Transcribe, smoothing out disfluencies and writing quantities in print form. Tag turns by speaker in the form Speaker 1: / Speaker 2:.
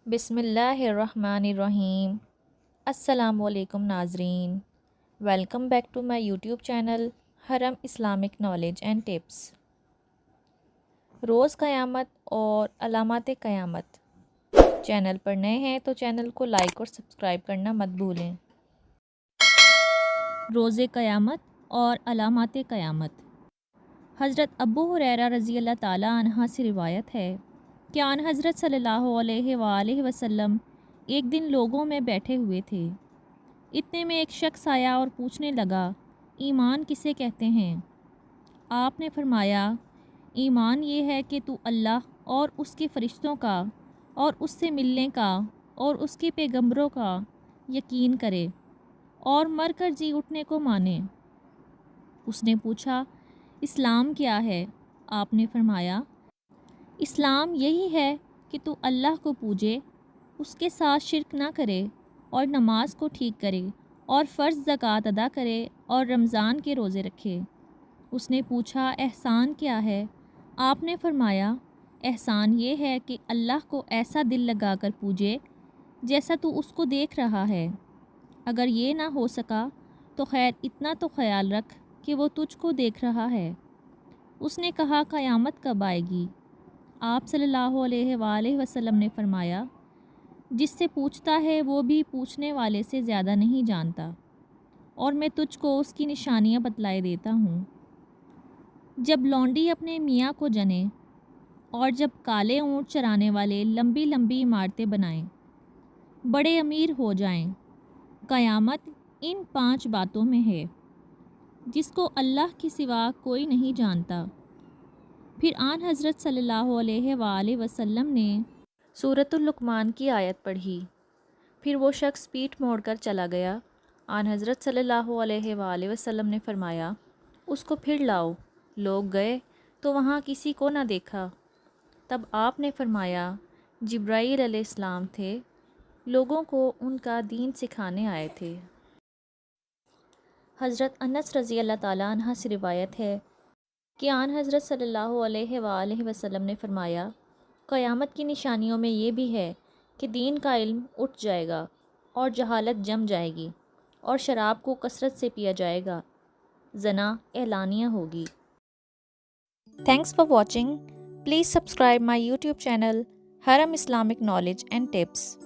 Speaker 1: بسم اللہ الرحمن الرحیم۔ السلام علیکم ناظرین، welcome back to my YouTube channel Haram Islamic knowledge and tips. روز قیامت اور علامات قیامت چینل پر نئے ہیں تو چینل کو لائک اور سبسکرائب کرنا مت بھولیں۔ روز قیامت اور علامات قیامت۔ حضرت ابو ہریرہ رضی اللہ تعالیٰ عنہ سے روایت ہے کہ آن حضرت صلی اللہ علیہ وآلہ وسلم ایک دن لوگوں میں بیٹھے ہوئے تھے۔ اتنے میں ایک شخص آیا اور پوچھنے لگا، ایمان کسے کہتے ہیں؟ آپ نے فرمایا، ایمان یہ ہے کہ تو اللہ اور اس کے فرشتوں کا اور اس سے ملنے کا اور اس کے پیغمبروں کا یقین کرے اور مر کر جی اٹھنے کو مانے۔ اس نے پوچھا، اسلام کیا ہے؟ آپ نے فرمایا، اسلام یہی ہے کہ تو اللہ کو پوجے، اس کے ساتھ شرک نہ کرے اور نماز کو ٹھیک کرے اور فرض زکوٰۃ ادا کرے اور رمضان کے روزے رکھے۔ اس نے پوچھا، احسان کیا ہے؟ آپ نے فرمایا، احسان یہ ہے کہ اللہ کو ایسا دل لگا کر پوجے جیسا تو اس کو دیکھ رہا ہے۔ اگر یہ نہ ہو سکا تو خیر اتنا تو خیال رکھ کہ وہ تجھ کو دیکھ رہا ہے۔ اس نے کہا، قیامت کب آئے گی؟ آپ صلی اللہ علیہ وآلہ وسلم نے فرمایا، جس سے پوچھتا ہے وہ بھی پوچھنے والے سے زیادہ نہیں جانتا، اور میں تجھ کو اس کی نشانیاں بتلائے دیتا ہوں۔ جب لونڈی اپنے میاں کو جنے اور جب کالے اونٹ چرانے والے لمبی لمبی عمارتیں بنائیں، بڑے امیر ہو جائیں، قیامت ان 5 باتوں میں ہے جس کو اللہ کے سوا کوئی نہیں جانتا۔ پھر آن حضرت صلی اللہ علیہ وآلہ وسلم نے سورۃ اللقمان کی آیت پڑھی۔ پھر وہ شخص پیٹھ موڑ کر چلا گیا۔ آن حضرت صلی اللہ علیہ وآلہ وسلم نے فرمایا، اس کو پھر لاؤ۔ لوگ گئے تو وہاں کسی کو نہ دیکھا۔ تب آپ نے فرمایا، جبرائیل علیہ السلام تھے، لوگوں کو ان کا دین سکھانے آئے تھے۔ حضرت انس رضی اللہ تعالیٰ عنہ سے روایت ہے کہ آن حضرت صلی اللہ علیہ وآلہ وسلم نے فرمایا، قیامت کی نشانیوں میں یہ بھی ہے کہ دین کا علم اٹھ جائے گا اور جہالت جم جائے گی اور شراب کو کثرت سے پیا جائے گا، زنا اعلانیہ ہوگی۔ Thanks for watching. Please subscribe my YouTube channel Haram Islamic knowledge and tips.